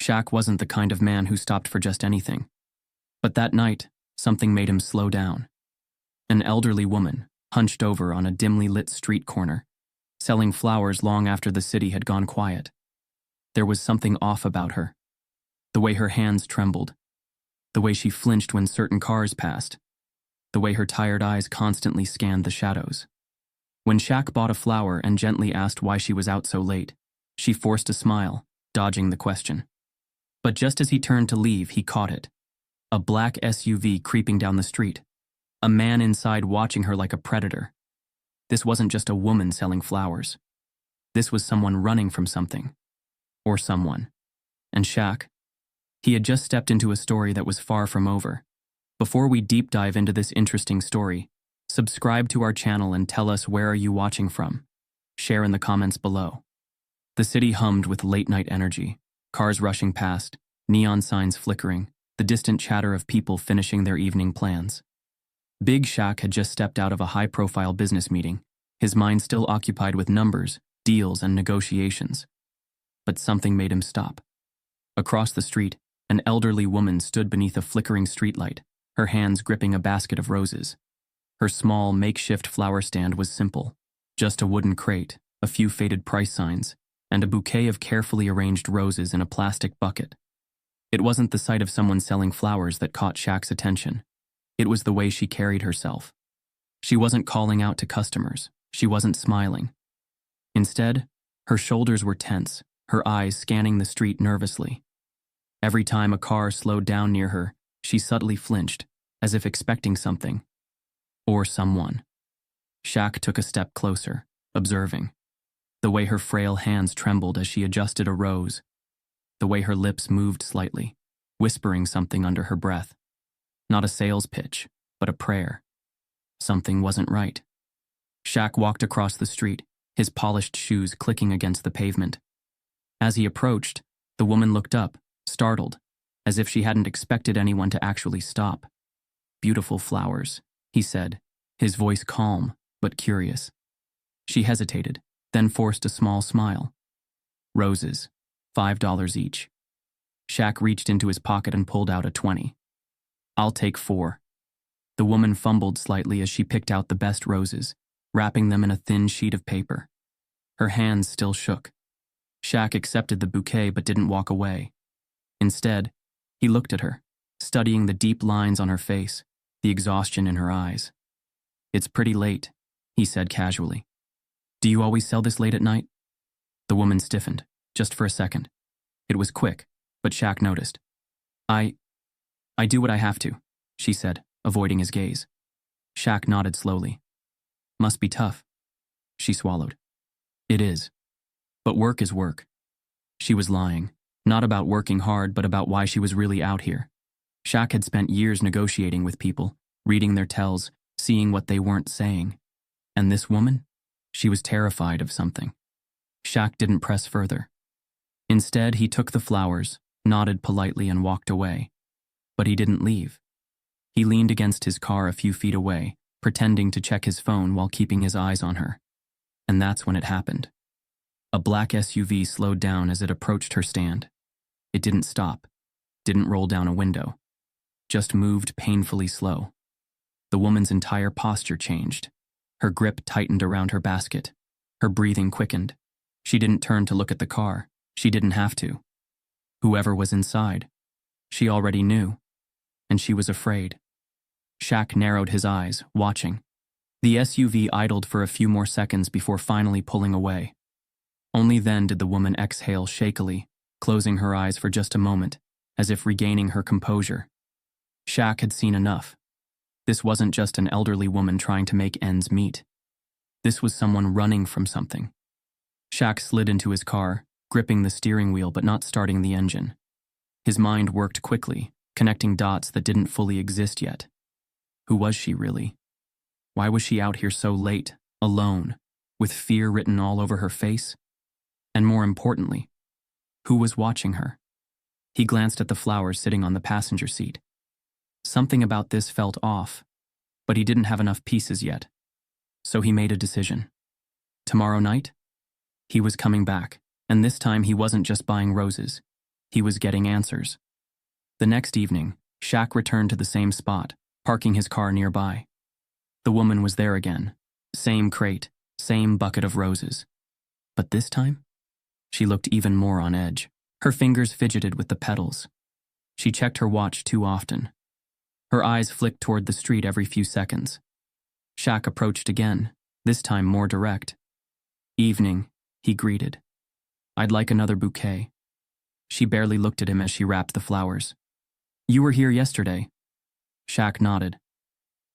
Shaq wasn't the kind of man who stopped for just anything. But that night, something made him slow down. An elderly woman, hunched over on a dimly lit street corner, selling flowers long after the city had gone quiet. There was something off about her. The way her hands trembled. The way she flinched when certain cars passed. The way her tired eyes constantly scanned the shadows. When Shaq bought a flower and gently asked why she was out so late, she forced a smile, dodging the question. But just as he turned to leave, he caught it. A black SUV creeping down the street. A man inside watching her like a predator. This wasn't just a woman selling flowers. This was someone running from something. Or someone. And Shaq? He had just stepped into a story that was far from over. Before we deep dive into this interesting story, subscribe to our channel and tell us where are you watching from. Share in the comments below. The city hummed with late-night energy, cars rushing past, neon signs flickering, the distant chatter of people finishing their evening plans. Big Shaq had just stepped out of a high-profile business meeting, his mind still occupied with numbers, deals, and negotiations. But something made him stop. Across the street, an elderly woman stood beneath a flickering streetlight, her hands gripping a basket of roses. Her small, makeshift flower stand was simple, just a wooden crate, a few faded price signs, and a bouquet of carefully arranged roses in a plastic bucket. It wasn't the sight of someone selling flowers that caught Shaq's attention. It was the way she carried herself. She wasn't calling out to customers. She wasn't smiling. Instead, her shoulders were tense, her eyes scanning the street nervously. Every time a car slowed down near her, she subtly flinched, as if expecting something. Or someone. Shaq took a step closer, observing. The way her frail hands trembled as she adjusted a rose. The way her lips moved slightly, whispering something under her breath. Not a sales pitch, but a prayer. Something wasn't right. Shaq walked across the street, his polished shoes clicking against the pavement. As he approached, the woman looked up, startled, as if she hadn't expected anyone to actually stop. "Beautiful flowers," he said, his voice calm but curious. She hesitated, then forced a small smile. "Roses, $5 each." Shaq reached into his pocket and pulled out a 20. "I'll take 4. The woman fumbled slightly as she picked out the best roses, wrapping them in a thin sheet of paper. Her hands still shook. Shaq accepted the bouquet but didn't walk away. Instead, he looked at her, studying the deep lines on her face, the exhaustion in her eyes. "It's pretty late," he said casually. "Do you always sell this late at night?" The woman stiffened, just for a second. It was quick, but Shaq noticed. I do what I have to," she said, avoiding his gaze. Shaq nodded slowly. "Must be tough." She swallowed. "It is. But work is work." She was lying, not about working hard, but about why she was really out here. Shaq had spent years negotiating with people, reading their tells, seeing what they weren't saying. And this woman? She was terrified of something. Shaq didn't press further. Instead, he took the flowers, nodded politely, and walked away. But he didn't leave. He leaned against his car a few feet away, pretending to check his phone while keeping his eyes on her. And that's when it happened. A black SUV slowed down as it approached her stand. It didn't stop, didn't roll down a window, just moved painfully slow. The woman's entire posture changed. Her grip tightened around her basket. Her breathing quickened. She didn't turn to look at the car. She didn't have to. Whoever was inside, she already knew. And she was afraid. Shaq narrowed his eyes, watching. The SUV idled for a few more seconds before finally pulling away. Only then did the woman exhale shakily, closing her eyes for just a moment, as if regaining her composure. Shaq had seen enough. This wasn't just an elderly woman trying to make ends meet. This was someone running from something. Shaq slid into his car, gripping the steering wheel but not starting the engine. His mind worked quickly, connecting dots that didn't fully exist yet. Who was she really? Why was she out here so late, alone, with fear written all over her face? And more importantly, who was watching her? He glanced at the flowers sitting on the passenger seat. Something about this felt off, but he didn't have enough pieces yet. So he made a decision. Tomorrow night? He was coming back, and this time he wasn't just buying roses. He was getting answers. The next evening, Shaq returned to the same spot, parking his car nearby. The woman was there again. Same crate, same bucket of roses. But this time, she looked even more on edge. Her fingers fidgeted with the petals. She checked her watch too often. Her eyes flicked toward the street every few seconds. Shaq approached again, this time more direct. "Evening," he greeted. "I'd like another bouquet." She barely looked at him as she wrapped the flowers. "You were here yesterday." Shaq nodded.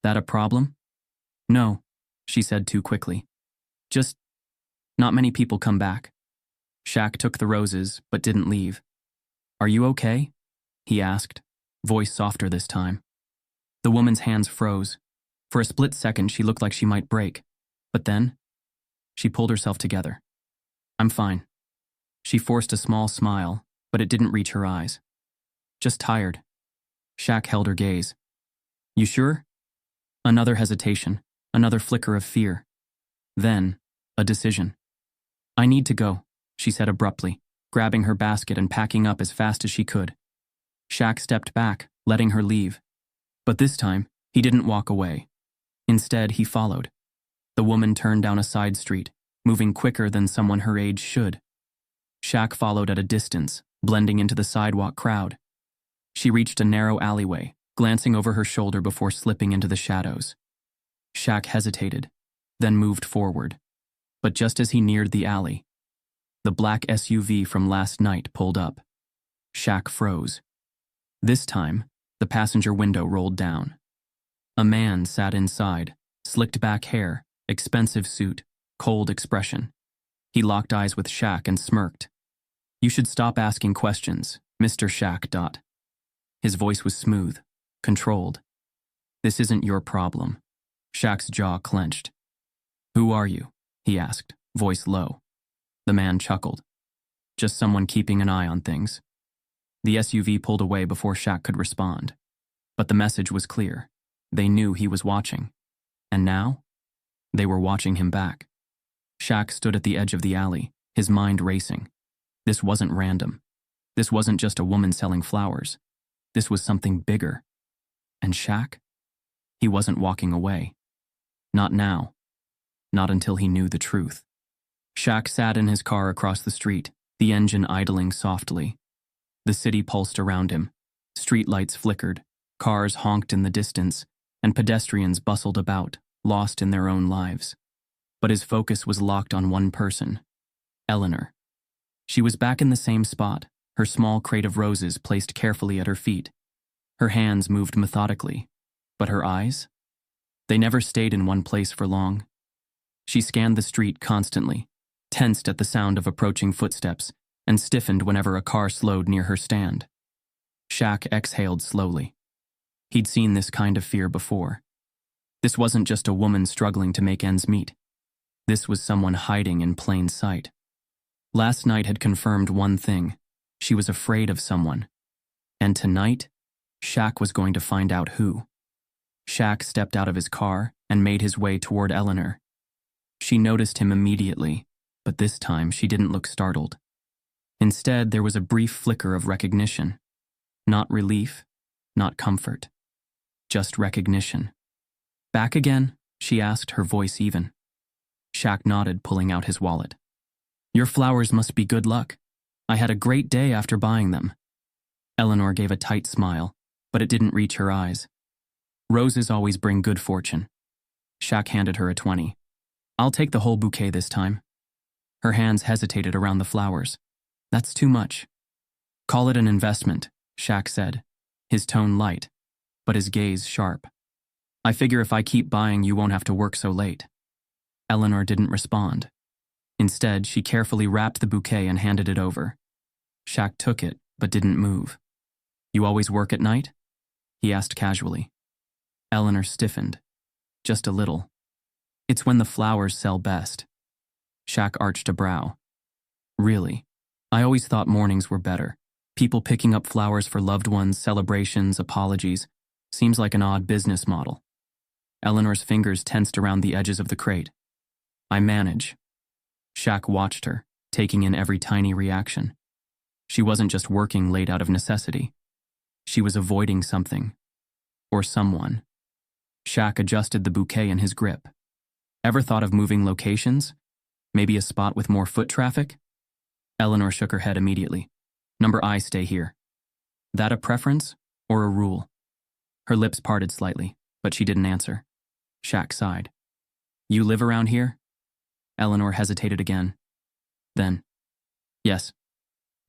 "That a problem?" "No," she said too quickly. "Just, not many people come back." Shaq took the roses, but didn't leave. "Are you okay?" he asked, voice softer this time. The woman's hands froze. For a split second, she looked like she might break. But then, she pulled herself together. "I'm fine." She forced a small smile, but it didn't reach her eyes. "Just tired." Shaq held her gaze. "You sure?" Another hesitation, another flicker of fear. Then, a decision. "I need to go," she said abruptly, grabbing her basket and packing up as fast as she could. Shaq stepped back, letting her leave. But this time, he didn't walk away. Instead, he followed. The woman turned down a side street, moving quicker than someone her age should. Shaq followed at a distance, blending into the sidewalk crowd. She reached a narrow alleyway, glancing over her shoulder before slipping into the shadows. Shaq hesitated, then moved forward. But just as he neared the alley, the black SUV from last night pulled up. Shaq froze. This time, the passenger window rolled down. A man sat inside, slicked back hair, expensive suit, cold expression. He locked eyes with Shaq and smirked. "You should stop asking questions, Mr. Shaq. His voice was smooth, controlled. "This isn't your problem." Shaq's jaw clenched. "Who are you?" he asked, voice low. The man chuckled. "Just someone keeping an eye on things." The SUV pulled away before Shaq could respond. But the message was clear. They knew he was watching. And now, they were watching him back. Shaq stood at the edge of the alley, his mind racing. This wasn't random. This wasn't just a woman selling flowers. This was something bigger. And Shaq? He wasn't walking away. Not now. Not until he knew the truth. Shaq sat in his car across the street, the engine idling softly. The city pulsed around him. Streetlights flickered, cars honked in the distance, and pedestrians bustled about, lost in their own lives. But his focus was locked on one person, Eleanor. She was back in the same spot, her small crate of roses placed carefully at her feet. Her hands moved methodically, but her eyes? They never stayed in one place for long. She scanned the street constantly, tensed at the sound of approaching footsteps, and stiffened whenever a car slowed near her stand. Shaq exhaled slowly. He'd seen this kind of fear before. This wasn't just a woman struggling to make ends meet. This was someone hiding in plain sight. Last night had confirmed one thing. She was afraid of someone. And tonight, Shaq was going to find out who. Shaq stepped out of his car and made his way toward Eleanor. She noticed him immediately, but this time she didn't look startled. Instead, there was a brief flicker of recognition. Not relief, not comfort. Just recognition. "Back again?" she asked, her voice even. Shaq nodded, pulling out his wallet. "Your flowers must be good luck. I had a great day after buying them." Eleanor gave a tight smile, but it didn't reach her eyes. "Roses always bring good fortune." Shaq handed her a 20. "I'll take the whole bouquet this time." Her hands hesitated around the flowers. "That's too much." "Call it an investment," Shaq said, his tone light, but his gaze sharp. "I figure if I keep buying, you won't have to work so late." Eleanor didn't respond. Instead, she carefully wrapped the bouquet and handed it over. Shaq took it, but didn't move. "You always work at night?" he asked casually. Eleanor stiffened. Just a little. "It's when the flowers sell best." Shaq arched a brow. "Really? I always thought mornings were better. People picking up flowers for loved ones, celebrations, apologies. Seems like an odd business model." Eleanor's fingers tensed around the edges of the crate. "I manage." Shaq watched her, taking in every tiny reaction. She wasn't just working late out of necessity. She was avoiding something. Or someone. Shaq adjusted the bouquet in his grip. Ever thought of moving locations? Maybe a spot with more foot traffic? Eleanor shook her head immediately. Number I stay here. That a preference or a rule? Her lips parted slightly, but she didn't answer. Shaq sighed. You live around here? Eleanor hesitated again. Then, yes.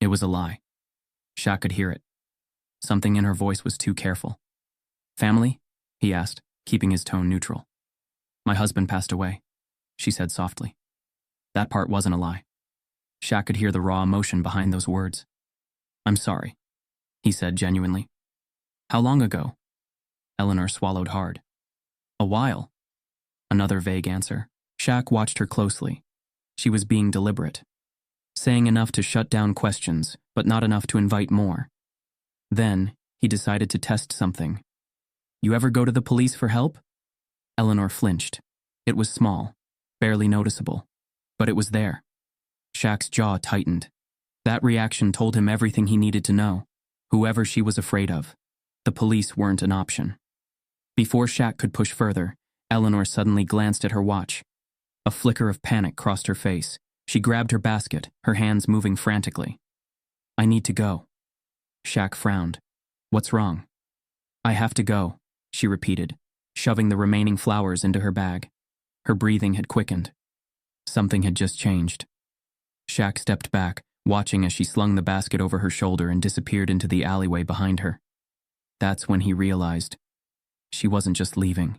It was a lie. Shaq could hear it. Something in her voice was too careful. Family? He asked, keeping his tone neutral. My husband passed away, she said softly. That part wasn't a lie. Shaq could hear the raw emotion behind those words. I'm sorry, he said genuinely. How long ago? Eleanor swallowed hard. A while. Another vague answer. Shaq watched her closely. She was being deliberate, saying enough to shut down questions, but not enough to invite more. Then, he decided to test something. You ever go to the police for help? Eleanor flinched. It was small, barely noticeable, but it was there. Shaq's jaw tightened. That reaction told him everything he needed to know. Whoever she was afraid of, the police weren't an option. Before Shaq could push further, Eleanor suddenly glanced at her watch. A flicker of panic crossed her face. She grabbed her basket, her hands moving frantically. I need to go. Shaq frowned. What's wrong? I have to go, she repeated, shoving the remaining flowers into her bag. Her breathing had quickened. Something had just changed. Shaq stepped back, watching as she slung the basket over her shoulder and disappeared into the alleyway behind her. That's when he realized. She wasn't just leaving.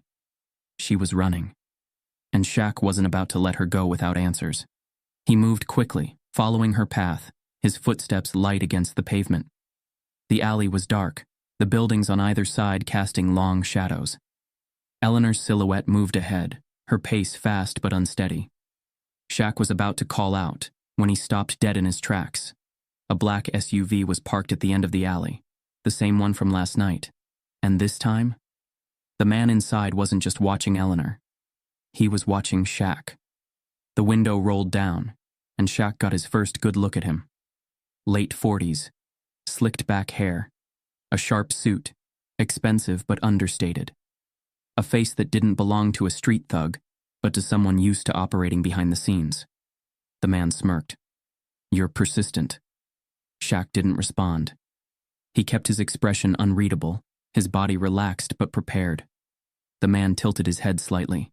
She was running. And Shaq wasn't about to let her go without answers. He moved quickly, following her path, his footsteps light against the pavement. The alley was dark, the buildings on either side casting long shadows. Eleanor's silhouette moved ahead, her pace fast but unsteady. Shaq was about to call out when he stopped dead in his tracks. A black SUV was parked at the end of the alley, the same one from last night. And this time, the man inside wasn't just watching Eleanor. He was watching Shaq. The window rolled down, and Shaq got his first good look at him. Late 40s, slicked back hair, a sharp suit, expensive but understated. A face that didn't belong to a street thug, but to someone used to operating behind the scenes. The man smirked. You're persistent. Shaq didn't respond. He kept his expression unreadable, his body relaxed but prepared. The man tilted his head slightly.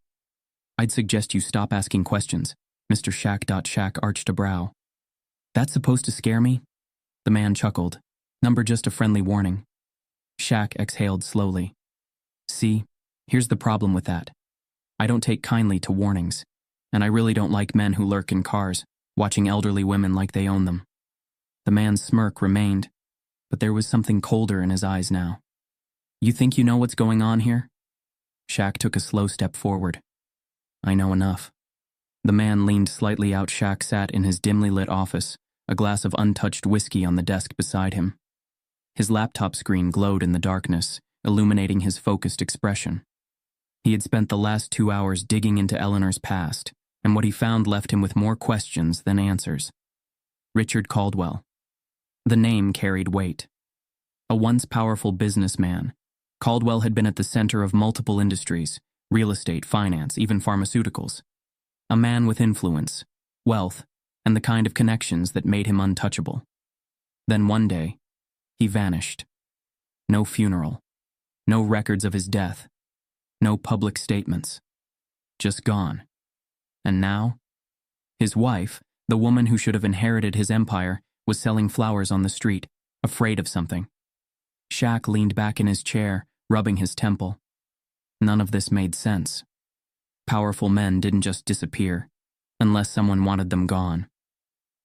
I'd suggest you stop asking questions, Mr. Shaq. Shaq arched a brow. That's supposed to scare me? The man chuckled. Number just a friendly warning. Shaq exhaled slowly. See, here's the problem with that. I don't take kindly to warnings, and I really don't like men who lurk in cars, watching elderly women like they own them. The man's smirk remained, but there was something colder in his eyes now. You think you know what's going on here? Shaq took a slow step forward. I know enough. The man leaned slightly out. Shaq sat in his dimly lit office, a glass of untouched whiskey on the desk beside him. His laptop screen glowed in the darkness, illuminating his focused expression. He had spent the last 2 hours digging into Eleanor's past, and what he found left him with more questions than answers. Richard Caldwell. The name carried weight. A once powerful businessman, Caldwell had been at the center of multiple industries, real estate, finance, even pharmaceuticals. A man with influence, wealth, and the kind of connections that made him untouchable. Then one day, he vanished. No funeral, no records of his death, no public statements. Just gone. And now, his wife, the woman who should have inherited his empire, was selling flowers on the street, afraid of something. Shaq leaned back in his chair, rubbing his temple. None of this made sense. Powerful men didn't just disappear, unless someone wanted them gone.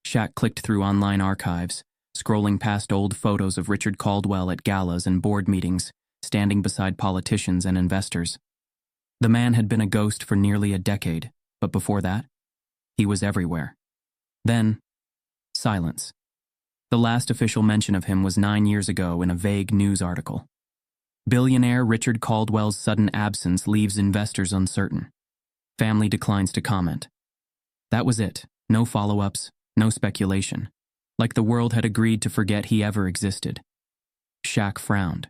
Shaq clicked through online archives, scrolling past old photos of Richard Caldwell at galas and board meetings, standing beside politicians and investors. The man had been a ghost for nearly a decade, but before that, he was everywhere. Then, silence. The last official mention of him was 9 years ago in a vague news article. Billionaire Richard Caldwell's sudden absence leaves investors uncertain. Family declines to comment. That was it. No follow-ups, no speculation. like the world had agreed to forget he ever existed. Shaq frowned.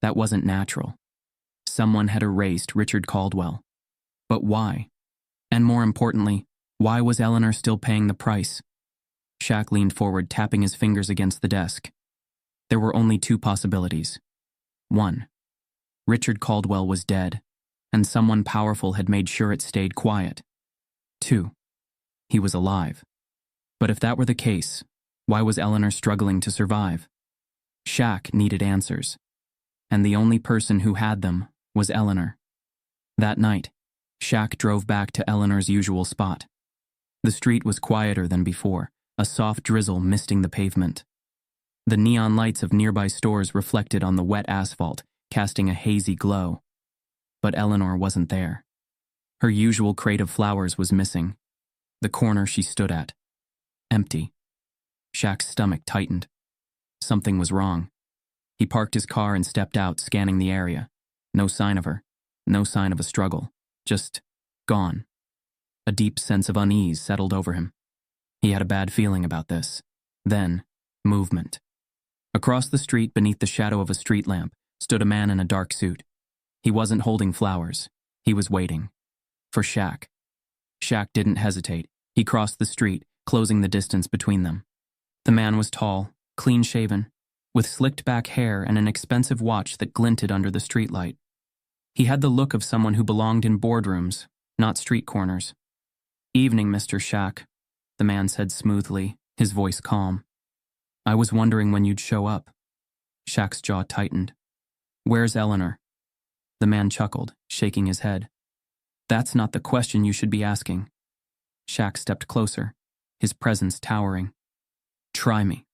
That wasn't natural. Someone had erased Richard Caldwell. But why? And more importantly, why was Eleanor still paying the price? Shaq leaned forward, tapping his fingers against the desk. There were only two possibilities. 1. Richard Caldwell was dead, and someone powerful had made sure it stayed quiet. 2. He was alive. But if that were the case, why was Eleanor struggling to survive? Shaq needed answers, and the only person who had them was Eleanor. That night, Shaq drove back to Eleanor's usual spot. The street was quieter than before, a soft drizzle misting the pavement. The neon lights of nearby stores reflected on the wet asphalt, casting a hazy glow. But Eleanor wasn't there. Her usual crate of flowers was missing. The corner she stood at. Empty. Shaq's stomach tightened. Something was wrong. He parked his car and stepped out, scanning the area. No sign of her. No sign of a struggle. Just gone. A deep sense of unease settled over him. He had a bad feeling about this. Then, movement. Across the street, beneath the shadow of a street lamp, stood a man in a dark suit. He wasn't holding flowers. He was waiting. For Shaq. Shaq didn't hesitate. He crossed the street, closing the distance between them. The man was tall, clean-shaven, with slicked-back hair and an expensive watch that glinted under the streetlight. He had the look of someone who belonged in boardrooms, not street corners. "Evening, Mr. Shaq," the man said smoothly, his voice calm. "I was wondering when you'd show up." Shaq's jaw tightened. "Where's Eleanor?" The man chuckled, shaking his head. "That's not the question you should be asking." Shaq stepped closer, his presence towering. "Try me."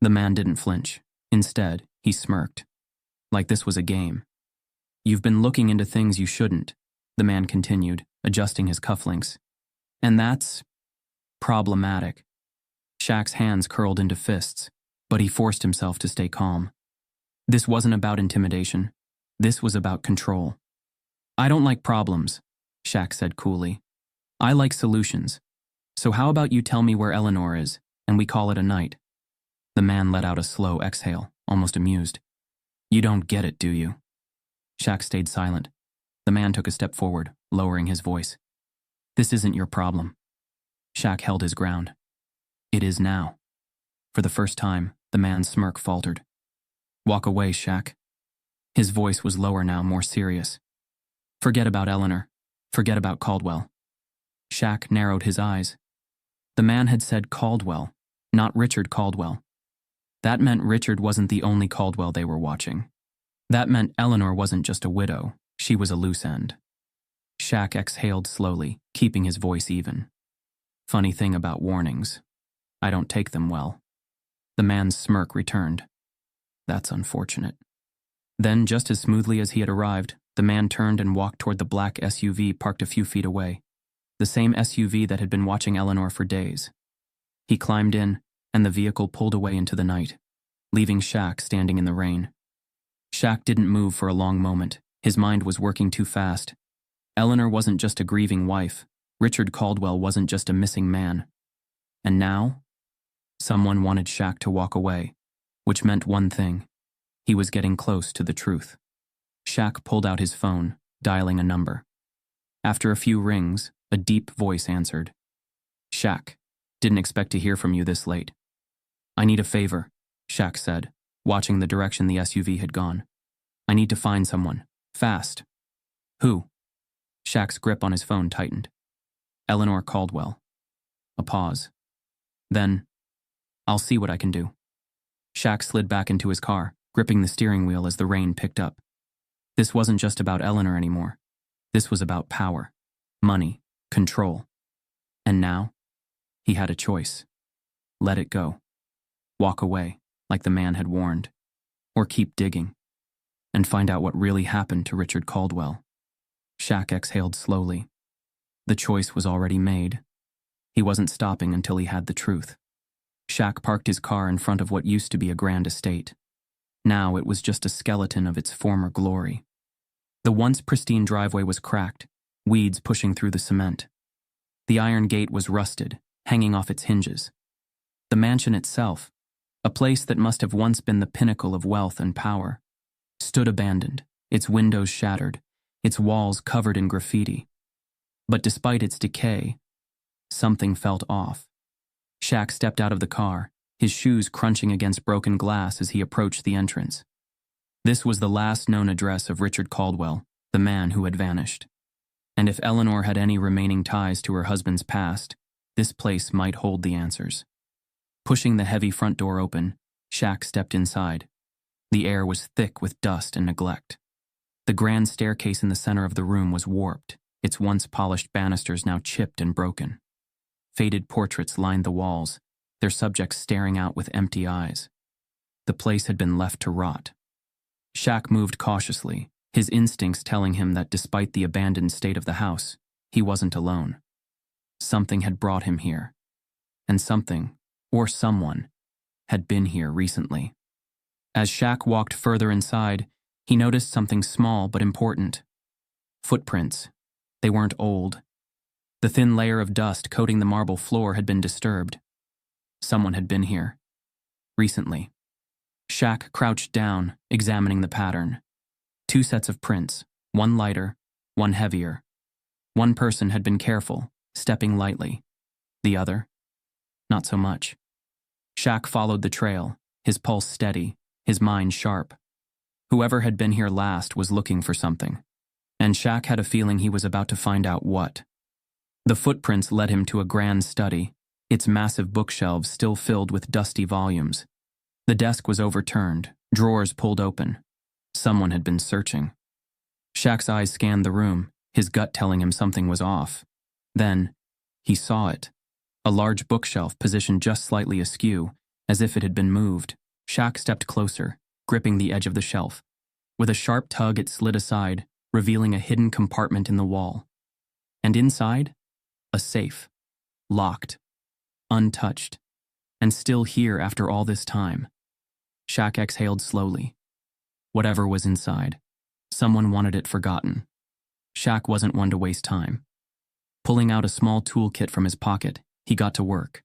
The man didn't flinch. Instead, he smirked. Like this was a game. "You've been looking into things you shouldn't," the man continued, adjusting his cufflinks. "And that's problematic." Shaq's hands curled into fists, but he forced himself to stay calm. This wasn't about intimidation. This was about control. "I don't like problems," Shaq said coolly. "I like solutions. So how about you tell me where Eleanor is, and we call it a night?" The man let out a slow exhale, almost amused. "You don't get it, do you?" Shaq stayed silent. The man took a step forward, lowering his voice. "This isn't your problem." Shaq held his ground. "It is now." For the first time, the man's smirk faltered. "Walk away, Shaq." His voice was lower now, more serious. "Forget about Eleanor. Forget about Caldwell." Shaq narrowed his eyes. The man had said Caldwell, not Richard Caldwell. That meant Richard wasn't the only Caldwell they were watching. That meant Eleanor wasn't just a widow, she was a loose end. Shaq exhaled slowly, keeping his voice even. "Funny thing about warnings. I don't take them well." The man's smirk returned. "That's unfortunate." Then, just as smoothly as he had arrived, the man turned and walked toward the black SUV parked a few feet away, the same SUV that had been watching Eleanor for days. He climbed in, and the vehicle pulled away into the night, leaving Shaq standing in the rain. Shaq didn't move for a long moment. His mind was working too fast. Eleanor wasn't just a grieving wife. Richard Caldwell wasn't just a missing man. And now, someone wanted Shaq to walk away, which meant one thing. He was getting close to the truth. Shaq pulled out his phone, dialing a number. After a few rings, a deep voice answered. "Shaq, didn't expect to hear from you this late." "I need a favor," Shaq said, watching the direction the SUV had gone. "I need to find someone. Fast." "Who?" Shaq's grip on his phone tightened. "Eleanor Caldwell." A pause. Then, "I'll see what I can do." Shaq slid back into his car, gripping the steering wheel as the rain picked up. This wasn't just about Eleanor anymore. This was about power, money, control. And now, he had a choice. Let it go. Walk away, like the man had warned. Or keep digging. And find out what really happened to Richard Caldwell. Shaq exhaled slowly. The choice was already made. He wasn't stopping until he had the truth. Shaq parked his car in front of what used to be a grand estate. Now it was just a skeleton of its former glory. The once pristine driveway was cracked, weeds pushing through the cement. The iron gate was rusted, hanging off its hinges. The mansion itself, a place that must have once been the pinnacle of wealth and power, stood abandoned, its windows shattered, its walls covered in graffiti. But despite its decay, something felt off. Shaq stepped out of the car, his shoes crunching against broken glass as he approached the entrance. This was the last known address of Richard Caldwell, the man who had vanished. And if Eleanor had any remaining ties to her husband's past, this place might hold the answers. Pushing the heavy front door open, Shaq stepped inside. The air was thick with dust and neglect. The grand staircase in the center of the room was warped, its once polished banisters now chipped and broken. Faded portraits lined the walls, their subjects staring out with empty eyes. The place had been left to rot. Shaq moved cautiously, his instincts telling him that despite the abandoned state of the house, he wasn't alone. Something had brought him here, and something, or someone, had been here recently. As Shaq walked further inside, he noticed something small but important. Footprints. They weren't old. The thin layer of dust coating the marble floor had been disturbed. Someone had been here. Recently. Shaq crouched down, examining the pattern. 2 sets of prints, one lighter, one heavier. One person had been careful, stepping lightly. The other, not so much. Shaq followed the trail, his pulse steady, his mind sharp. Whoever had been here last was looking for something, and Shaq had a feeling he was about to find out what. The footprints led him to a grand study, its massive bookshelves still filled with dusty volumes. The desk was overturned, drawers pulled open. Someone had been searching. Shaq's eyes scanned the room, his gut telling him something was off. Then, he saw it. A large bookshelf positioned just slightly askew, as if it had been moved. Shaq stepped closer, gripping the edge of the shelf. With a sharp tug, it slid aside, revealing a hidden compartment in the wall. And inside, a safe. Locked. Untouched. And still here after all this time. Shaq exhaled slowly. Whatever was inside, someone wanted it forgotten. Shaq wasn't one to waste time. Pulling out a small toolkit from his pocket, he got to work.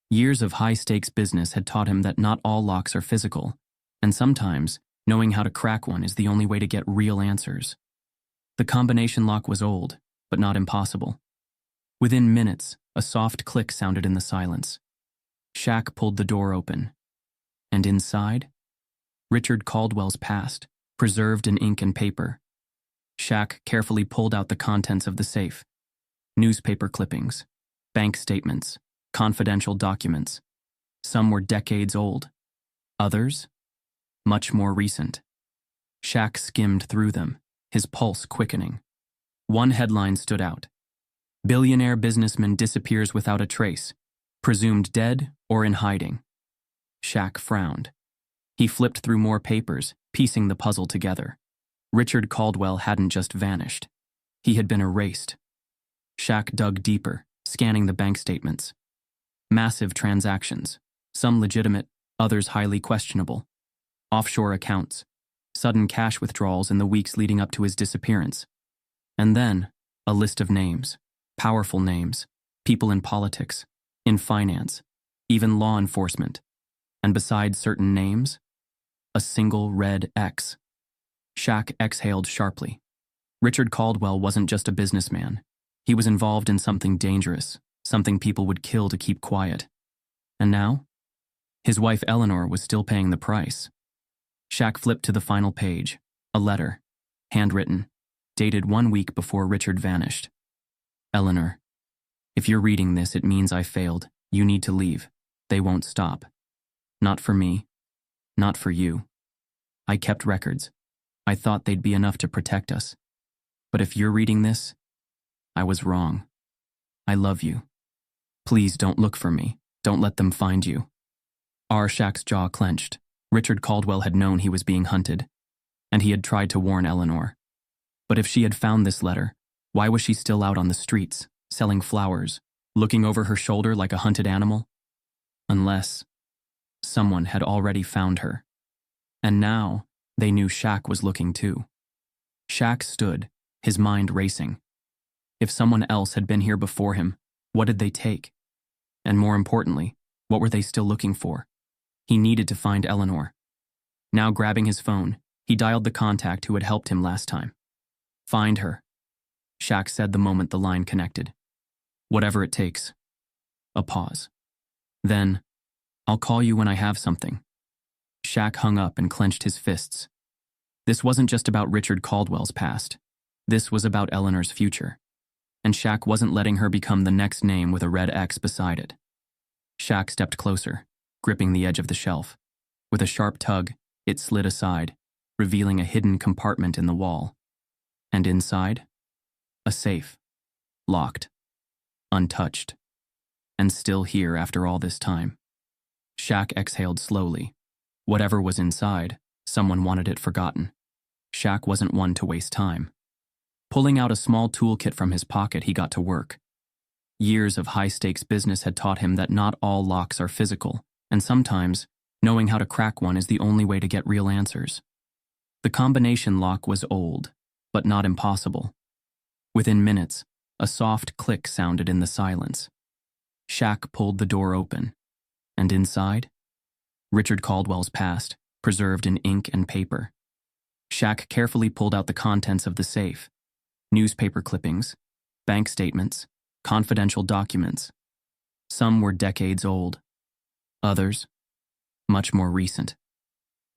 Years of high-stakes business had taught him that not all locks are physical, and sometimes, knowing how to crack one is the only way to get real answers. The combination lock was old, but not impossible. Within minutes, a soft click sounded in the silence. Shaq pulled the door open. And inside, Richard Caldwell's past, preserved in ink and paper. Shaq carefully pulled out the contents of the safe. Newspaper clippings, bank statements, confidential documents. Some were decades old. Others, much more recent. Shaq skimmed through them, his pulse quickening. One headline stood out. Billionaire businessman disappears without a trace, presumed dead or in hiding. Shaq frowned. He flipped through more papers, piecing the puzzle together. Richard Caldwell hadn't just vanished. He had been erased. Shaq dug deeper, scanning the bank statements. Massive transactions, some legitimate, others highly questionable. Offshore accounts, sudden cash withdrawals in the weeks leading up to his disappearance. And then, a list of names, powerful names, people in politics, in finance, even law enforcement. And beside certain names, a single red X. Shaq exhaled sharply. Richard Caldwell wasn't just a businessman. He was involved in something dangerous, something people would kill to keep quiet. And now? His wife Eleanor was still paying the price. Shaq flipped to the final page, a letter, handwritten, dated 1 week before Richard vanished. Eleanor, if you're reading this, it means I failed. You need to leave. They won't stop. Not for me. Not for you. I kept records. I thought they'd be enough to protect us. But if you're reading this, I was wrong. I love you. Please don't look for me. Don't let them find you. Shaq's jaw clenched. Richard Caldwell had known he was being hunted, and he had tried to warn Eleanor. But if she had found this letter, why was she still out on the streets, selling flowers, looking over her shoulder like a hunted animal? Unless someone had already found her. And now, they knew Shaq was looking too. Shaq stood, his mind racing. If someone else had been here before him, what did they take? And more importantly, What were they still looking for? He needed to find Eleanor. Now grabbing his phone, he dialed the contact who had helped him last time. Find her, Shaq said the moment the line connected. Whatever it takes. A pause. Then, I'll call you when I have something. Shaq hung up and clenched his fists. This wasn't just about Richard Caldwell's past. This was about Eleanor's future. And Shaq wasn't letting her become the next name with a red X beside it. Shaq stepped closer, gripping the edge of the shelf. With a sharp tug, it slid aside, revealing a hidden compartment in the wall. And inside, a safe, locked, untouched, and still here after all this time. Shaq exhaled slowly. Whatever was inside, someone wanted it forgotten. Shaq wasn't one to waste time. Pulling out a small toolkit from his pocket, he got to work. Years of high-stakes business had taught him that not all locks are physical, and sometimes, knowing how to crack one is the only way to get real answers. The combination lock was old, but not impossible. Within minutes, a soft click sounded in the silence. Shaq pulled the door open, and inside, Richard Caldwell's past, preserved in ink and paper. Shaq carefully pulled out the contents of the safe: newspaper clippings, bank statements, confidential documents. Some were decades old. Others, much more recent.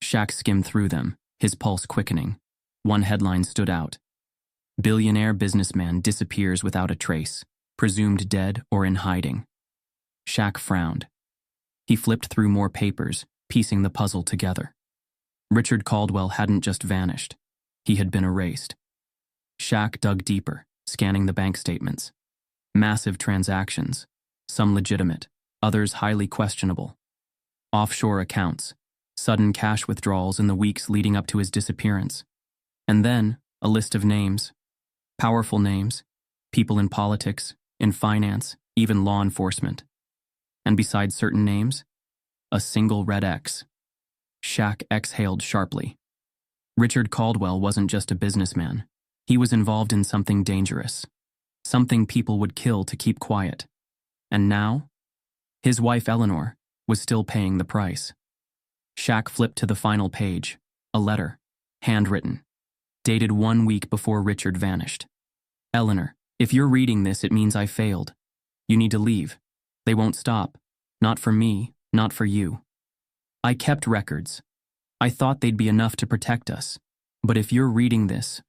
Shaq skimmed through them, his pulse quickening. One headline stood out: "Billionaire businessman disappears without a trace, presumed dead or in hiding." Shaq frowned. He flipped through more papers, piecing the puzzle together. Richard Caldwell hadn't just vanished. He had been erased. Shaq dug deeper, scanning the bank statements. Massive transactions, some legitimate, others highly questionable. Offshore accounts, sudden cash withdrawals in the weeks leading up to his disappearance. And then, a list of names. Powerful names, people in politics, in finance, even law enforcement. And beside certain names, a single red X. Shaq exhaled sharply. Richard Caldwell wasn't just a businessman. He was involved in something dangerous. Something people would kill to keep quiet. And now, his wife Eleanor was still paying the price. Shaq flipped to the final page, a letter, handwritten, dated 1 week before Richard vanished. "Eleanor, if you're reading this, it means I failed. You need to leave. They won't stop. Not for me, not for you. I kept records. I thought they'd be enough to protect us. But if you're reading this,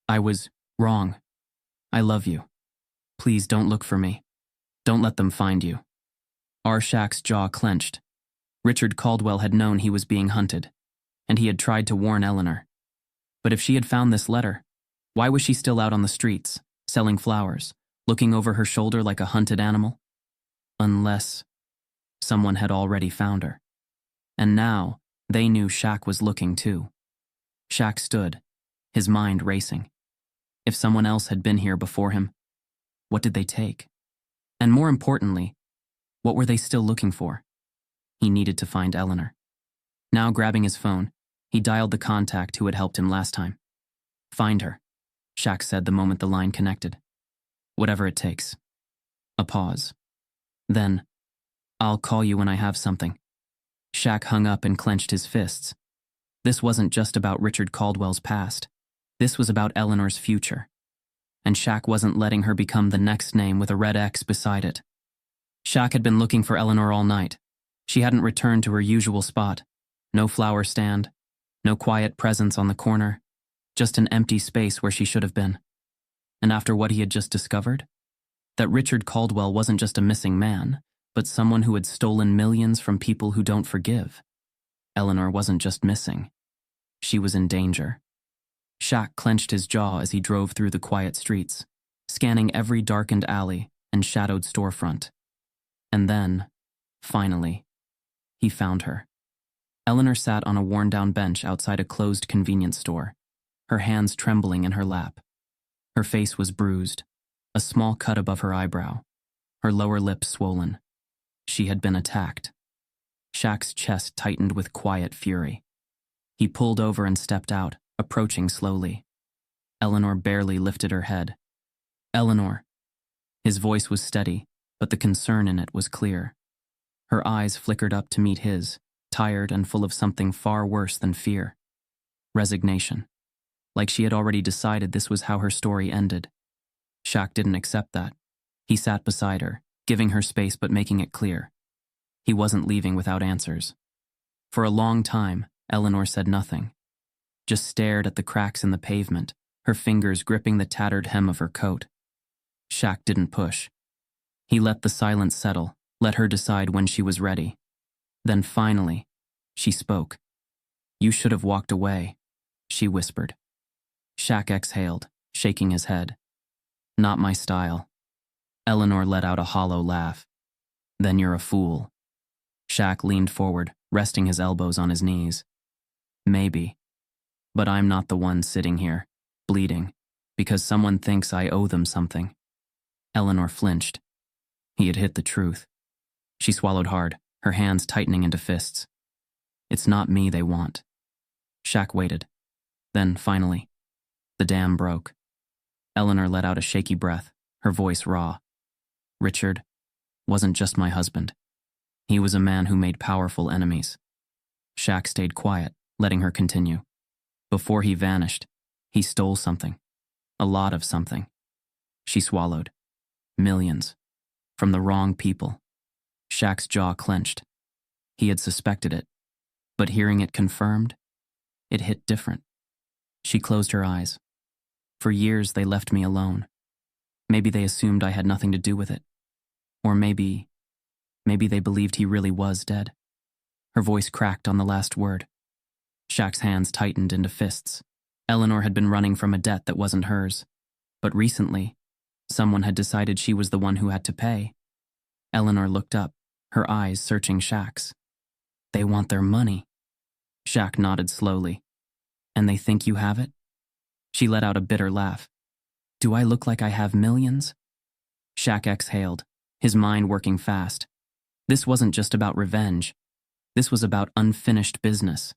I was wrong. I love you. Please don't look for me. Don't let them find you." Shaq's jaw clenched. Richard Caldwell had known he was being hunted, and he had tried to warn Eleanor. But if she had found this letter, why was she still out on the streets, selling flowers, looking over her shoulder like a hunted animal? Unless someone had already found her. And now, they knew Shaq was looking too. Shaq stood, his mind racing. If someone else had been here before him, what did they take? And more importantly, what were they still looking for? He needed to find Eleanor. Now grabbing his phone, he dialed the contact who had helped him last time. "Find her," Shaq said the moment the line connected. "Whatever it takes." A pause. Then, "I'll call you when I have something." Shaq hung up and clenched his fists. This wasn't just about Richard Caldwell's past. This was about Eleanor's future. And Shaq wasn't letting her become the next name with a red X beside it. Shaq had been looking for Eleanor all night. She hadn't returned to her usual spot. No flower stand, no quiet presence on the corner, just an empty space where she should have been. And after what he had just discovered, that Richard Caldwell wasn't just a missing man, but someone who had stolen millions from people who don't forgive. Eleanor wasn't just missing. She was in danger. Shaq clenched his jaw as he drove through the quiet streets, scanning every darkened alley and shadowed storefront. And then, finally, he found her. Eleanor sat on a worn-down bench outside a closed convenience store, her hands trembling in her lap. Her face was bruised, a small cut above her eyebrow, her lower lip swollen. She had been attacked. Shaq's chest tightened with quiet fury. He pulled over and stepped out, approaching slowly. Eleanor barely lifted her head. "Eleanor." His voice was steady, but the concern in it was clear. Her eyes flickered up to meet his, tired and full of something far worse than fear. Resignation. Like she had already decided this was how her story ended. Shaq didn't accept that. He sat beside her, giving her space but making it clear. He wasn't leaving without answers. For a long time, Eleanor said nothing. Just stared at the cracks in the pavement, her fingers gripping the tattered hem of her coat. Shaq didn't push. He let the silence settle, let her decide when she was ready. Then finally, she spoke. "You should have walked away," she whispered. Shaq exhaled, shaking his head. "Not my style." Eleanor let out a hollow laugh. "Then you're a fool." Shaq leaned forward, resting his elbows on his knees. "Maybe. But I'm not the one sitting here, bleeding, because someone thinks I owe them something." Eleanor flinched. He had hit the truth. She swallowed hard, her hands tightening into fists. "It's not me they want." Shaq waited. Then, finally, the dam broke. Eleanor let out a shaky breath, her voice raw. "Richard wasn't just my husband. He was a man who made powerful enemies." Shaq stayed quiet, letting her continue. "Before he vanished, he stole something. A lot of something." She swallowed. "Millions. From the wrong people." Shaq's jaw clenched. He had suspected it, but hearing it confirmed, it hit different. She closed her eyes. "For years they left me alone. Maybe they assumed I had nothing to do with it. Or maybe they believed he really was dead." Her voice cracked on the last word. Shaq's hands tightened into fists. Eleanor had been running from a debt that wasn't hers. But recently, someone had decided she was the one who had to pay. Eleanor looked up, her eyes searching Shaq's. "They want their money." Shaq nodded slowly. "And they think you have it?" She let out a bitter laugh. "Do I look like I have millions?" Shaq exhaled, his mind working fast. This wasn't just about revenge. This was about unfinished business.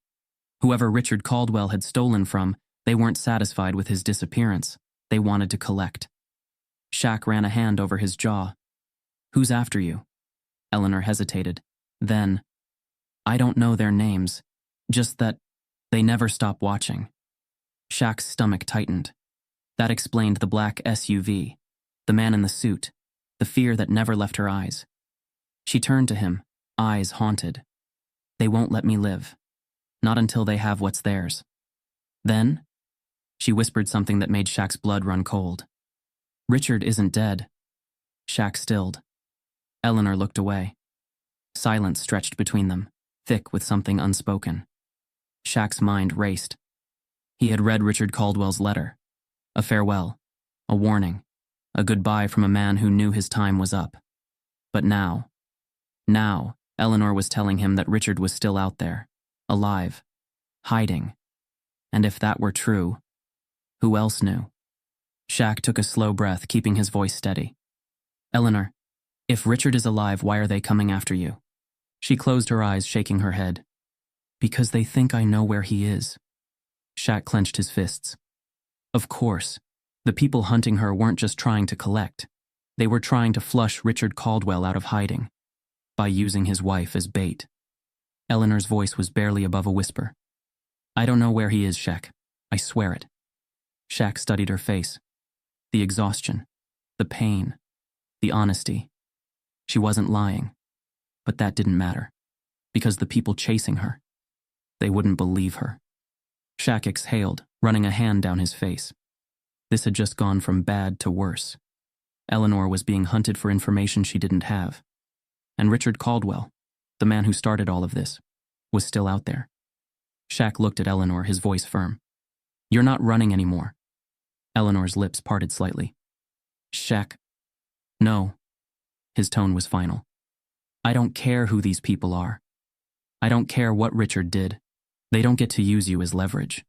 Whoever Richard Caldwell had stolen from, they weren't satisfied with his disappearance. They wanted to collect. Shaq ran a hand over his jaw. "Who's after you?" Eleanor hesitated. Then, "I don't know their names, just that they never stop watching." Shaq's stomach tightened. That explained the black SUV, the man in the suit, the fear that never left her eyes. She turned to him, eyes haunted. "They won't let me live. Not until they have what's theirs." Then, she whispered something that made Shaq's blood run cold. "Richard isn't dead." Shaq stilled. Eleanor looked away. Silence stretched between them, thick with something unspoken. Shaq's mind raced. He had read Richard Caldwell's letter. A farewell, a warning, a goodbye from a man who knew his time was up. But now, Eleanor was telling him that Richard was still out there, alive, hiding. And if that were true, who else knew? Shaq took a slow breath, keeping his voice steady. "Eleanor, if Richard is alive, why are they coming after you?" She closed her eyes, shaking her head. "Because they think I know where he is." Shaq clenched his fists. Of course, the people hunting her weren't just trying to collect. They were trying to flush Richard Caldwell out of hiding by using his wife as bait. Eleanor's voice was barely above a whisper. "I don't know where he is, Shaq. I swear it." Shaq studied her face. The exhaustion, the pain, the honesty. She wasn't lying. But that didn't matter, because the people chasing her, they wouldn't believe her. Shaq exhaled, running a hand down his face. This had just gone from bad to worse. Eleanor was being hunted for information she didn't have. And Richard Caldwell, the man who started all of this, was still out there. Shaq looked at Eleanor, his voice firm. "You're not running anymore." Eleanor's lips parted slightly. "Shaq, no." His tone was final. "I don't care who these people are. I don't care what Richard did. They don't get to use you as leverage."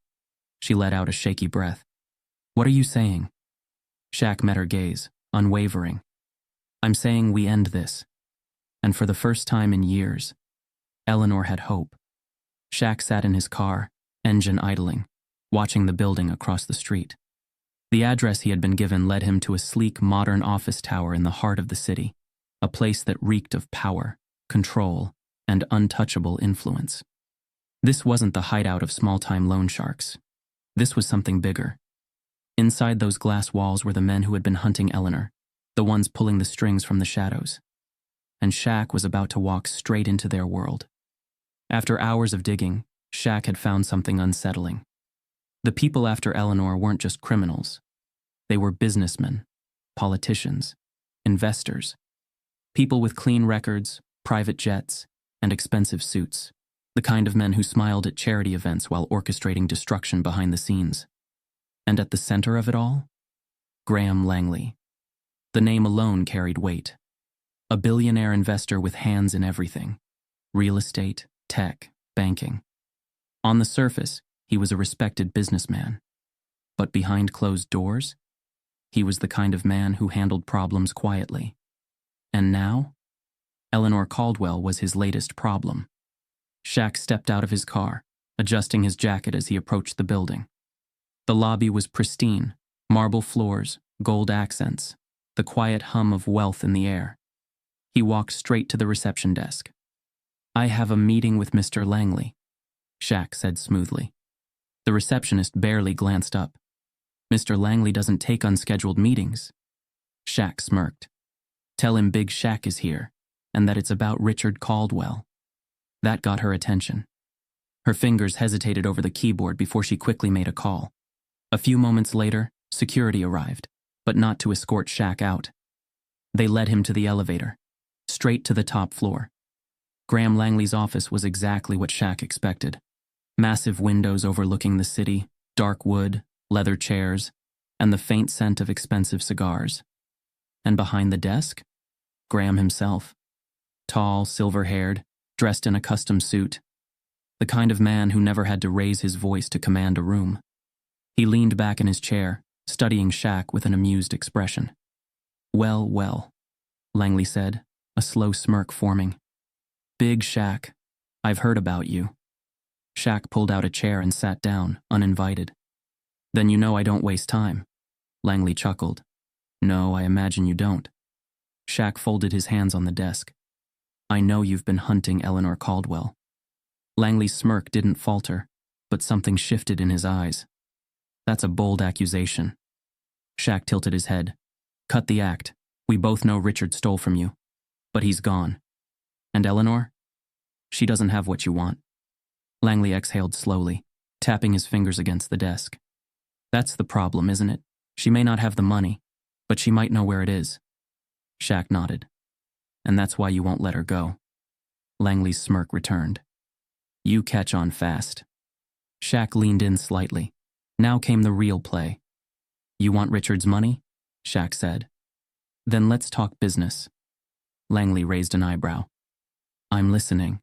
She let out a shaky breath. "What are you saying?" Shaq met her gaze, unwavering. "I'm saying we end this." And for the first time in years, Eleanor had hope. Shaq sat in his car, engine idling, watching the building across the street. The address he had been given led him to a sleek, modern office tower in the heart of the city, a place that reeked of power, control, and untouchable influence. This wasn't the hideout of small-time loan sharks. This was something bigger. Inside those glass walls were the men who had been hunting Eleanor, the ones pulling the strings from the shadows. And Shaq was about to walk straight into their world. After hours of digging, Shaq had found something unsettling. The people after Eleanor weren't just criminals. They were businessmen, politicians, investors, people with clean records, private jets, and expensive suits, the kind of men who smiled at charity events while orchestrating destruction behind the scenes. And at the center of it all? Graham Langley. The name alone carried weight. A billionaire investor with hands in everything: real estate, tech, banking. On the surface, he was a respected businessman. But behind closed doors, he was the kind of man who handled problems quietly. And now, Eleanor Caldwell was his latest problem. Shaq stepped out of his car, adjusting his jacket as he approached the building. The lobby was pristine, marble floors, gold accents, the quiet hum of wealth in the air. He walked straight to the reception desk. "I have a meeting with Mr. Langley," Shaq said smoothly. The receptionist barely glanced up. "Mr. Langley doesn't take unscheduled meetings." Shaq smirked. "Tell him Big Shaq is here, and that it's about Richard Caldwell." That got her attention. Her fingers hesitated over the keyboard before she quickly made a call. A few moments later, security arrived, but not to escort Shaq out. They led him to the elevator, straight to the top floor. Graham Langley's office was exactly what Shaq expected. Massive windows overlooking the city, dark wood, leather chairs, and the faint scent of expensive cigars. And behind the desk, Graham himself. Tall, silver-haired, dressed in a custom suit. The kind of man who never had to raise his voice to command a room. He leaned back in his chair, studying Shaq with an amused expression. "Well, well," Langley said, a slow smirk forming. "Big Shaq, I've heard about you." Shaq pulled out a chair and sat down, uninvited. "Then you know I don't waste time." Langley chuckled. "No, I imagine you don't." Shaq folded his hands on the desk. "I know you've been hunting Eleanor Caldwell." Langley's smirk didn't falter, but something shifted in his eyes. "That's a bold accusation." Shaq tilted his head. "Cut the act. We both know Richard stole from you. But he's gone. And Eleanor? She doesn't have what you want." Langley exhaled slowly, tapping his fingers against the desk. "That's the problem, isn't it? She may not have the money, but she might know where it is." Shaq nodded. "And that's why you won't let her go." Langley's smirk returned. "You catch on fast." Shaq leaned in slightly. Now came the real play. "You want Richard's money?" Shaq said. "Then let's talk business." Langley raised an eyebrow. "I'm listening."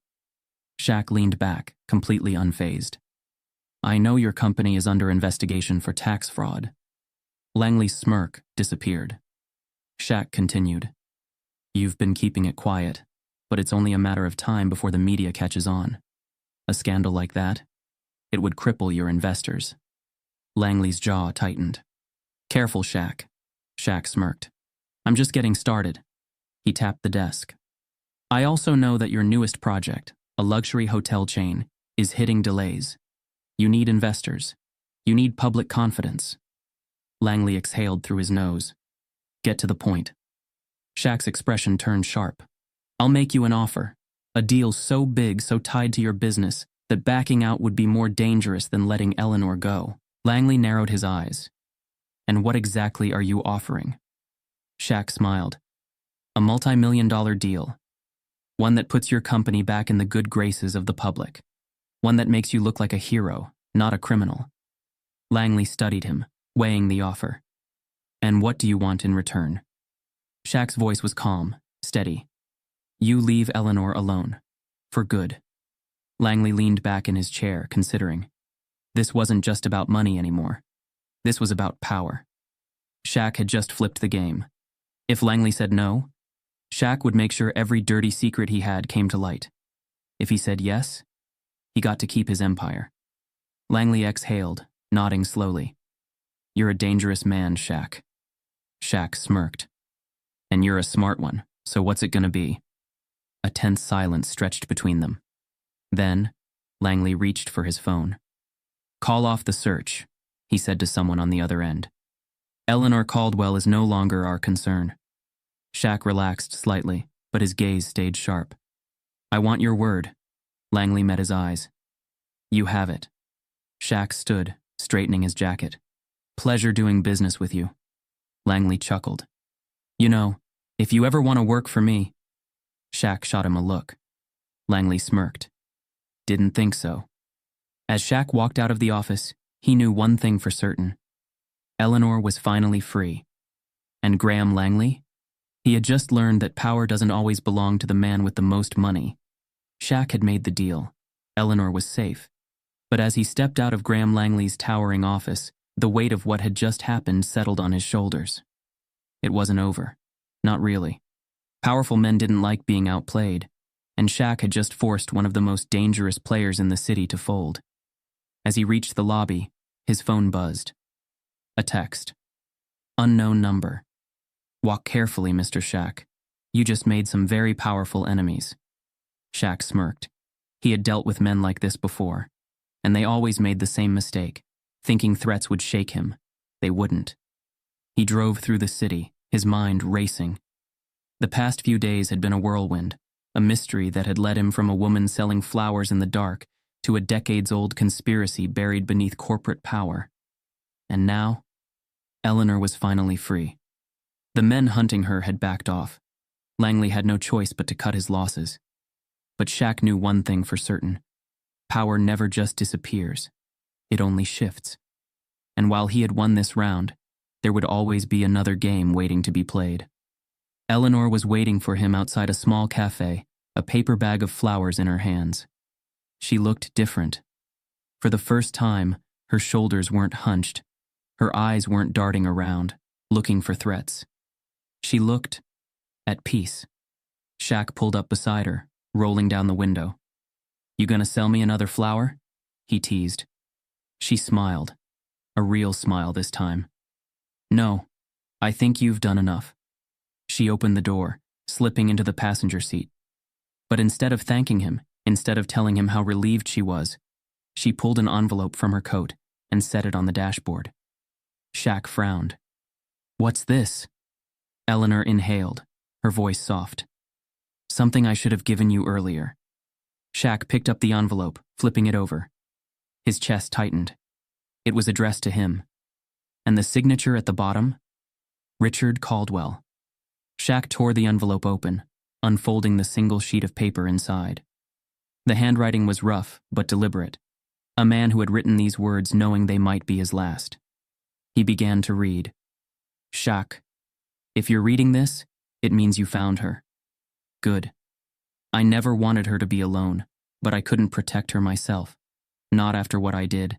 Shaq leaned back, completely unfazed. "I know your company is under investigation for tax fraud." Langley's smirk disappeared. Shaq continued. "You've been keeping it quiet, but it's only a matter of time before the media catches on. A scandal like that, it would cripple your investors." Langley's jaw tightened. "Careful, Shaq." Shaq smirked. "I'm just getting started." He tapped the desk. "I also know that your newest project, a luxury hotel chain, is hitting delays. You need investors. You need public confidence." Langley exhaled through his nose. "Get to the point." Shaq's expression turned sharp. "I'll make you an offer. A deal so big, so tied to your business, that backing out would be more dangerous than letting Eleanor go." Langley narrowed his eyes. "And what exactly are you offering?" Shaq smiled. "A multi-million-dollar deal. One that puts your company back in the good graces of the public. One that makes you look like a hero, not a criminal." Langley studied him, weighing the offer. "And what do you want in return?" Shaq's voice was calm, steady. "You leave Eleanor alone. For good." Langley leaned back in his chair, considering. This wasn't just about money anymore. This was about power. Shaq had just flipped the game. If Langley said no, Shaq would make sure every dirty secret he had came to light. If he said yes, he got to keep his empire. Langley exhaled, nodding slowly. "You're a dangerous man, Shaq." Shaq smirked. "And you're a smart one, so what's it gonna be?" A tense silence stretched between them. Then, Langley reached for his phone. "Call off the search," he said to someone on the other end. "Eleanor Caldwell is no longer our concern." Shaq relaxed slightly, but his gaze stayed sharp. "I want your word." Langley met his eyes. "You have it." Shaq stood, straightening his jacket. "Pleasure doing business with you." Langley chuckled. "You know, if you ever want to work for me..." Shaq shot him a look. Langley smirked. "Didn't think so." As Shaq walked out of the office, he knew one thing for certain. Eleanor was finally free. And Graham Langley? He had just learned that power doesn't always belong to the man with the most money. Shaq had made the deal. Eleanor was safe. But as he stepped out of Graham Langley's towering office, the weight of what had just happened settled on his shoulders. It wasn't over. Not really. Powerful men didn't like being outplayed, and Shaq had just forced one of the most dangerous players in the city to fold. As he reached the lobby, his phone buzzed. A text. "Unknown number. Walk carefully, Mr. Shaq. You just made some very powerful enemies." Shaq smirked. He had dealt with men like this before, and they always made the same mistake, thinking threats would shake him. They wouldn't. He drove through the city, his mind racing. The past few days had been a whirlwind, a mystery that had led him from a woman selling flowers in the dark to a decades-old conspiracy buried beneath corporate power. And now, Eleanor was finally free. The men hunting her had backed off. Langley had no choice but to cut his losses. But Shaq knew one thing for certain. Power never just disappears. It only shifts. And while he had won this round, there would always be another game waiting to be played. Eleanor was waiting for him outside a small cafe, a paper bag of flowers in her hands. She looked different. For the first time, her shoulders weren't hunched. Her eyes weren't darting around, looking for threats. She looked at peace. Shaq pulled up beside her, rolling down the window. "You gonna sell me another flower?" he teased. She smiled. A real smile this time. "No, I think you've done enough." She opened the door, slipping into the passenger seat. But instead of thanking him, instead of telling him how relieved she was, she pulled an envelope from her coat and set it on the dashboard. Shaq frowned. "What's this?" Eleanor inhaled, her voice soft. "Something I should have given you earlier." Shaq picked up the envelope, flipping it over. His chest tightened. It was addressed to him. And the signature at the bottom? Richard Caldwell. Shaq tore the envelope open, unfolding the single sheet of paper inside. The handwriting was rough, but deliberate. A man who had written these words knowing they might be his last. He began to read. "Shaq, if you're reading this, it means you found her. Good. I never wanted her to be alone, but I couldn't protect her myself. Not after what I did."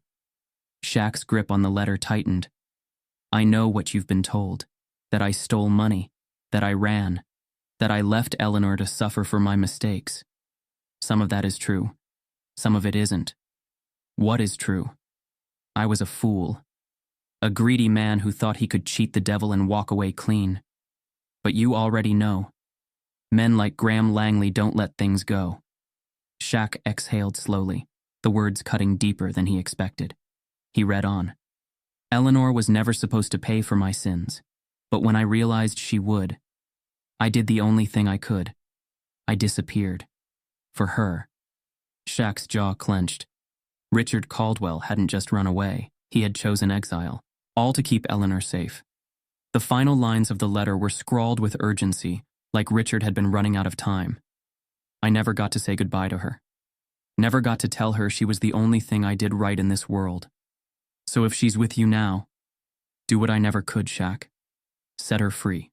Shaq's grip on the letter tightened. "I know what you've been told, that I stole money, that I ran, that I left Eleanor to suffer for my mistakes. Some of that is true. Some of it isn't. What is true? I was a fool. A greedy man who thought he could cheat the devil and walk away clean. But you already know. Men like Graham Langley don't let things go." Shaq exhaled slowly, the words cutting deeper than he expected. He read on. "Eleanor was never supposed to pay for my sins, but when I realized she would, I did the only thing I could. I disappeared. For her." Shaq's jaw clenched. Richard Caldwell hadn't just run away. He had chosen exile, all to keep Eleanor safe. The final lines of the letter were scrawled with urgency, like Richard had been running out of time. "I never got to say goodbye to her. Never got to tell her she was the only thing I did right in this world. So if she's with you now, do what I never could, Shaq. Set her free."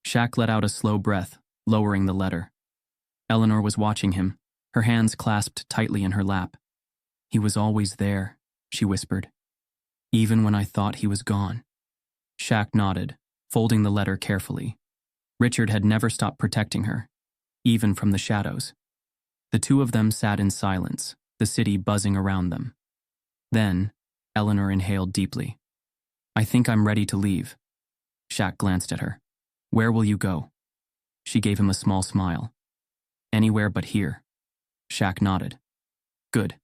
Shaq let out a slow breath, lowering the letter. Eleanor was watching him, her hands clasped tightly in her lap. "He was always there," she whispered. "Even when I thought he was gone." Shaq nodded, folding the letter carefully. Richard had never stopped protecting her, even from the shadows. The two of them sat in silence, the city buzzing around them. Then, Eleanor inhaled deeply. "I think I'm ready to leave." Shaq glanced at her. "Where will you go?" She gave him a small smile. Anywhere but here. Shaq nodded. Good.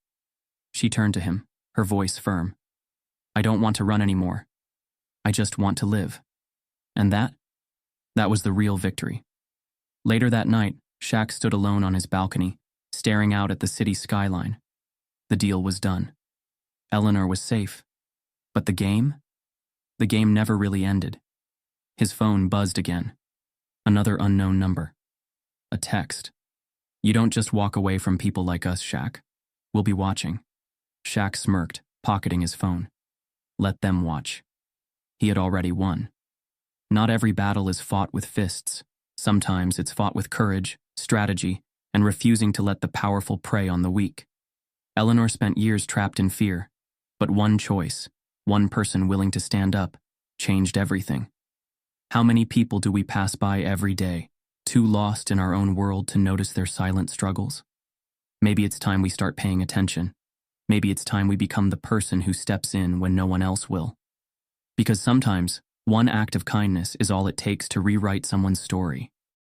She turned to him, her voice firm. I don't want to run anymore. I just want to live. And that was the real victory. Later that night, Shaq stood alone on his balcony, staring out at the city skyline. The deal was done. Eleanor was safe. But the game? The game never really ended. His phone buzzed again. Another unknown number. A text. You don't just walk away from people like us, Shaq. We'll be watching. Shaq smirked, pocketing his phone. Let them watch. He had already won. Not every battle is fought with fists. Sometimes it's fought with courage, strategy, and refusing to let the powerful prey on the weak. Eleanor spent years trapped in fear, but one choice, one person willing to stand up, changed everything. How many people do we pass by every day, too lost in our own world to notice their silent struggles? Maybe it's time we start paying attention. Maybe it's time we become the person who steps in when no one else will. Because sometimes, one act of kindness is all it takes to rewrite someone's story.